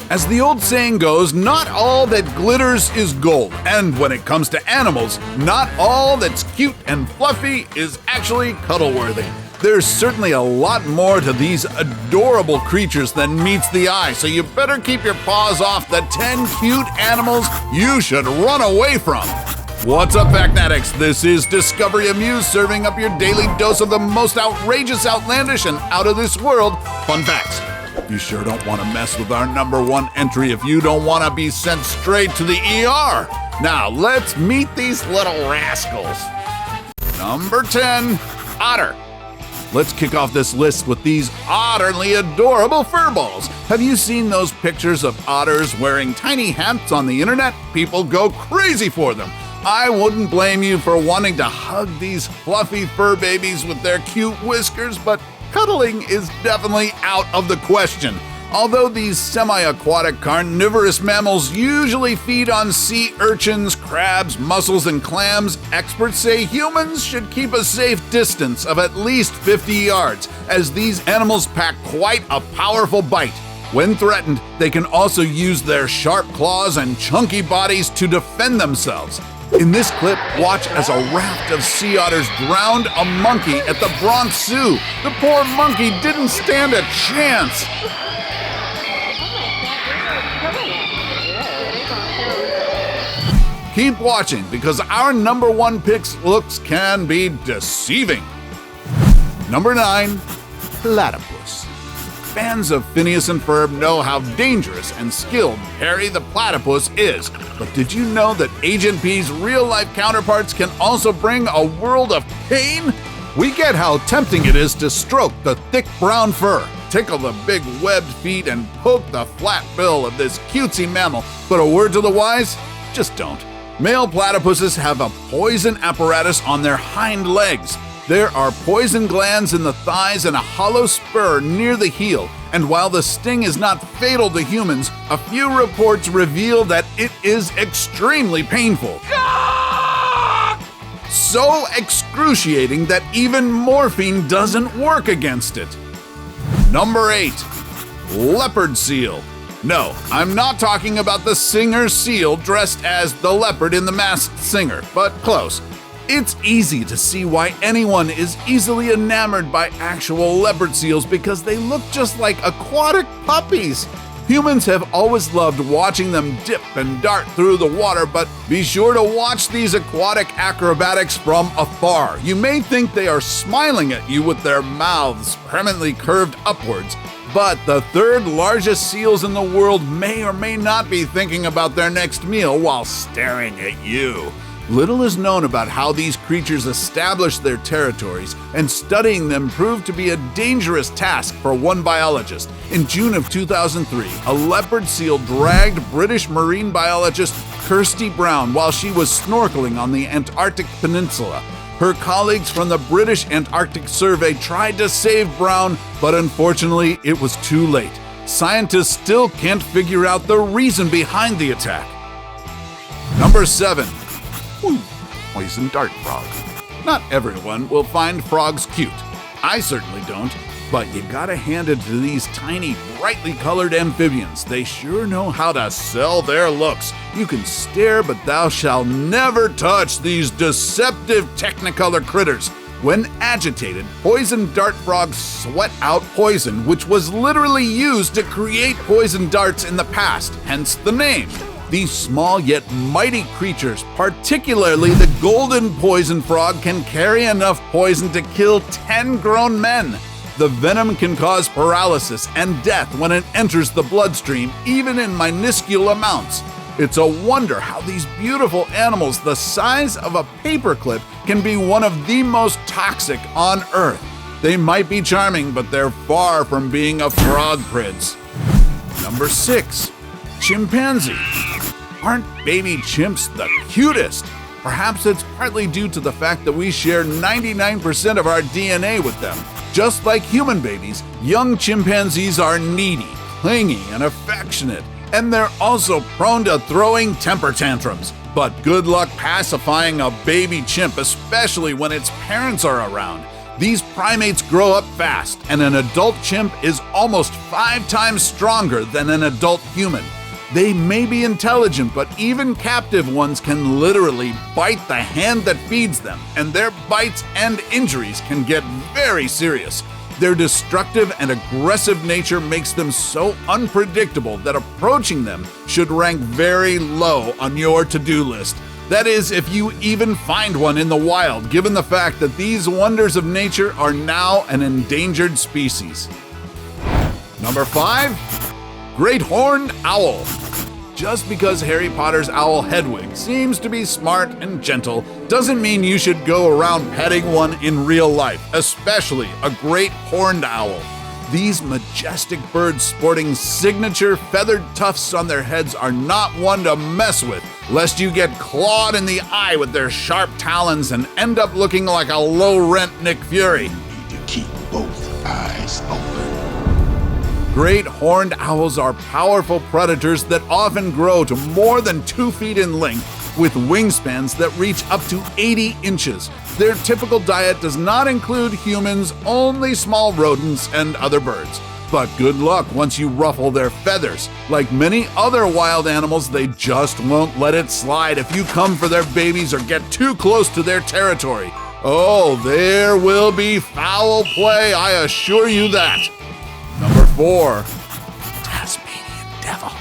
As the old saying goes, not all that glitters is gold. And when it comes to animals, not all that's cute and fluffy is actually cuddle-worthy. There's certainly a lot more to these adorable creatures than meets the eye, so you better keep your paws off the 10 cute animals you should run away from. What's up, Factnatics? This is Discovery Amuse, serving up your daily dose of the most outrageous, outlandish, and out-of-this-world fun facts. You sure don't want to mess with our #1 entry if you don't want to be sent straight to the ER. Now, let's meet these little rascals. Number 10, Otter. Let's kick off this list with these utterly adorable furballs. Have you seen those pictures of otters wearing tiny hats on the internet? People go crazy for them. I wouldn't blame you for wanting to hug these fluffy fur babies with their cute whiskers, but cuddling is definitely out of the question. Although these semi-aquatic carnivorous mammals usually feed on sea urchins, crabs, mussels, and clams, experts say humans should keep a safe distance of at least 50 yards, as these animals pack quite a powerful bite. When threatened, they can also use their sharp claws and chunky bodies to defend themselves. In this clip, watch as a raft of sea otters drowned a monkey at the Bronx Zoo. The poor monkey didn't stand a chance. Keep watching, because our #1 pick's looks can be deceiving. Number 9, Platypus. Fans of Phineas and Ferb know how dangerous and skilled Harry the Platypus is. But did you know that Agent P's real-life counterparts can also bring a world of pain? We get how tempting it is to stroke the thick brown fur, tickle the big webbed feet, and poke the flat bill of this cutesy mammal. But a word to the wise? Just don't. Male platypuses have a poison apparatus on their hind legs. There are poison glands in the thighs and a hollow spur near the heel, and while the sting is not fatal to humans, a few reports reveal that it is extremely painful. So excruciating that even morphine doesn't work against it. Number 8, Leopard Seal. No, I'm not talking about the singer seal dressed as the leopard in The Masked Singer, but close. It's easy to see why anyone is easily enamored by actual leopard seals because they look just like aquatic puppies. Humans have always loved watching them dip and dart through the water, but be sure to watch these aquatic acrobatics from afar. You may think they are smiling at you with their mouths permanently curved upwards, but the third largest seals in the world may or may not be thinking about their next meal while staring at you. Little is known about how these creatures establish their territories, and studying them proved to be a dangerous task for one biologist. In June of 2003, a leopard seal dragged British marine biologist Kirsty Brown while she was snorkeling on the Antarctic peninsula. Her colleagues from the British Antarctic Survey tried to save Brown, but unfortunately it was too late. Scientists still can't figure out the reason behind the attack. Number 7. Poison dart frog. Not everyone will find frogs cute. I certainly don't. But you gotta hand it to these tiny, brightly colored amphibians. They sure know how to sell their looks. You can stare, but thou shalt never touch these deceptive technicolor critters. When agitated, poison dart frogs sweat out poison, which was literally used to create poison darts in the past, hence the name. These small yet mighty creatures, particularly the golden poison frog, can carry enough poison to kill 10 grown men. The venom can cause paralysis and death when it enters the bloodstream, even in minuscule amounts. It's a wonder how these beautiful animals the size of a paperclip can be one of the most toxic on Earth. They might be charming, but they're far from being a frog prince. Number 6. Chimpanzee. Aren't baby chimps the cutest? Perhaps it's partly due to the fact that we share 99% of our DNA with them. Just like human babies, young chimpanzees are needy, clingy, and affectionate, and they're also prone to throwing temper tantrums. But good luck pacifying a baby chimp, especially when its parents are around. These primates grow up fast, and an adult chimp is almost 5 times stronger than an adult human. They may be intelligent, but even captive ones can literally bite the hand that feeds them, and their bites and injuries can get very serious. Their destructive and aggressive nature makes them so unpredictable that approaching them should rank very low on your to-do list. That is, if you even find one in the wild, given the fact that these wonders of nature are now an endangered species. Number 5. Great Horned Owl. Just because Harry Potter's owl Hedwig seems to be smart and gentle doesn't mean you should go around petting one in real life, especially a great horned owl. These majestic birds sporting signature feathered tufts on their heads are not one to mess with, lest you get clawed in the eye with their sharp talons and end up looking like a low-rent Nick Fury. You need to keep both eyes open. Great horned owls are powerful predators that often grow to more than 2 feet in length, with wingspans that reach up to 80 inches. Their typical diet does not include humans, only small rodents and other birds. But good luck once you ruffle their feathers. Like many other wild animals, they just won't let it slide if you come for their babies or get too close to their territory. Oh, there will be foul play, I assure you that. Number 4. Tasmanian Devil.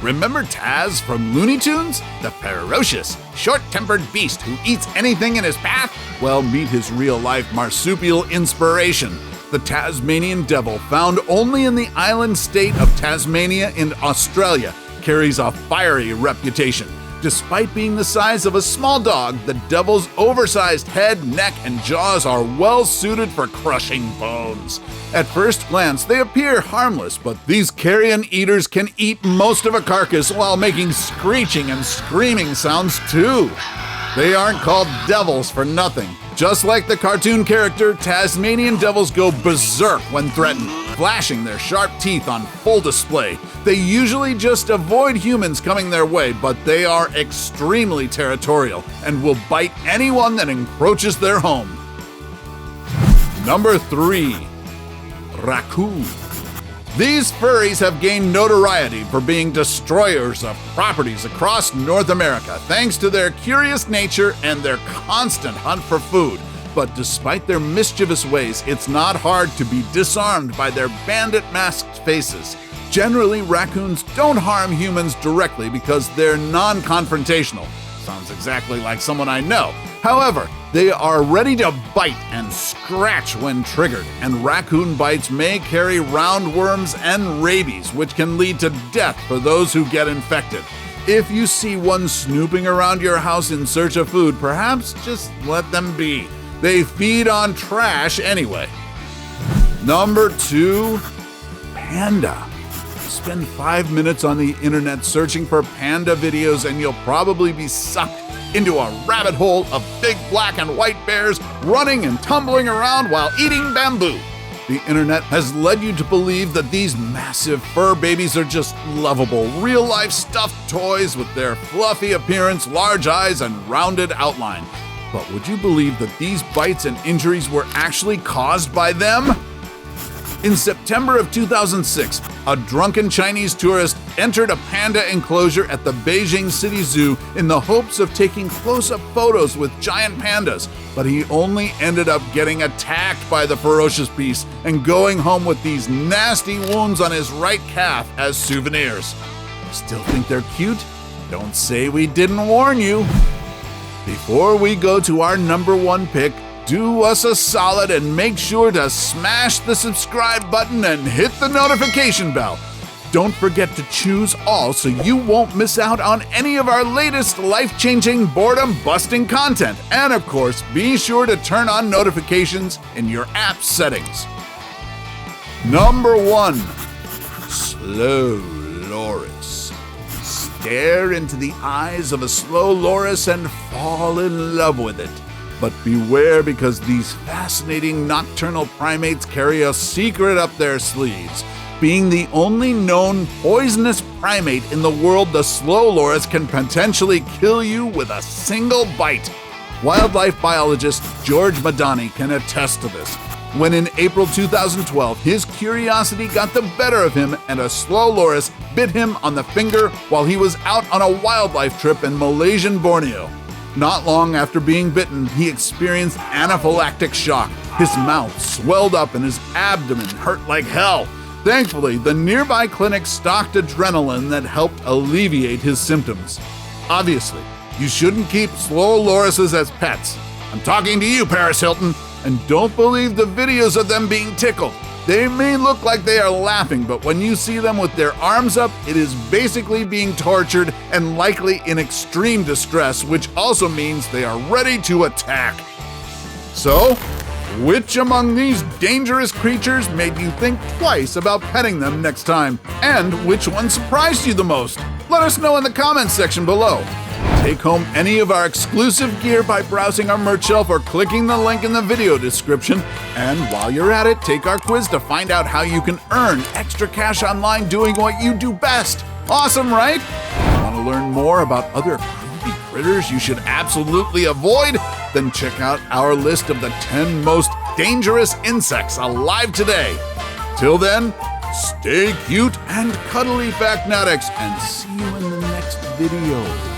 Remember Taz from Looney Tunes? The ferocious, short-tempered beast who eats anything in his path? Well, meet his real-life marsupial inspiration, the Tasmanian Devil, found only in the island state of Tasmania in Australia, carries a fiery reputation. Despite being the size of a small dog, the devil's oversized head, neck, and jaws are well suited for crushing bones. At first glance, they appear harmless, but these carrion eaters can eat most of a carcass while making screeching and screaming sounds too. They aren't called devils for nothing. Just like the cartoon character, Tasmanian devils go berserk when threatened, flashing their sharp teeth on full display. They usually just avoid humans coming their way, but they are extremely territorial and will bite anyone that encroaches their home. Number 3. Raccoon. These furries have gained notoriety for being destroyers of properties across North America, thanks to their curious nature and their constant hunt for food. But despite their mischievous ways, it's not hard to be disarmed by their bandit-masked faces. Generally, raccoons don't harm humans directly because they're non-confrontational. Sounds exactly like someone I know. However, they are ready to bite and scratch when triggered, and raccoon bites may carry roundworms and rabies, which can lead to death for those who get infected. If you see one snooping around your house in search of food, perhaps just let them be. They feed on trash anyway. Number 2. Panda. Spend 5 minutes on the internet searching for panda videos and you'll probably be sucked into a rabbit hole of big black and white bears running and tumbling around while eating bamboo. The internet has led you to believe that these massive fur babies are just lovable, real-life stuffed toys with their fluffy appearance, large eyes, and rounded outline. But would you believe that these bites and injuries were actually caused by them? In September of 2006, a drunken Chinese tourist entered a panda enclosure at the Beijing City Zoo in the hopes of taking close-up photos with giant pandas, but he only ended up getting attacked by the ferocious beast and going home with these nasty wounds on his right calf as souvenirs. Still think they're cute? Don't say we didn't warn you. Before we go to our number 1 pick, do us a solid and make sure to smash the subscribe button and hit the notification bell. Don't forget to choose all so you won't miss out on any of our latest life-changing, boredom-busting content. And of course, be sure to turn on notifications in your app settings. Number 1. Slow Loris. Stare into the eyes of a slow loris and fall in love with it. But beware, because these fascinating nocturnal primates carry a secret up their sleeves. Being the only known poisonous primate in the world, the slow loris can potentially kill you with a single bite. Wildlife biologist George Madani can attest to this. When in April 2012, his curiosity got the better of him and a slow loris bit him on the finger while he was out on a wildlife trip in Malaysian Borneo. Not long after being bitten, he experienced anaphylactic shock. His mouth swelled up and his abdomen hurt like hell. Thankfully, the nearby clinic stocked adrenaline that helped alleviate his symptoms. Obviously, you shouldn't keep slow lorises as pets. I'm talking to you, Paris Hilton, and don't believe the videos of them being tickled. They may look like they are laughing, but when you see them with their arms up, it is basically being tortured and likely in extreme distress, which also means they are ready to attack. So, which among these dangerous creatures made you think twice about petting them next time? And which one surprised you the most? Let us know in the comments section below. Take home any of our exclusive gear by browsing our merch shelf or clicking the link in the video description. And while you're at it, take our quiz to find out how you can earn extra cash online doing what you do best. Awesome, right? Want to learn more about other creepy critters you should absolutely avoid? Then check out our list of the 10 most dangerous insects alive today. Till then, stay cute and cuddly, Factnatics, and see you in the next video.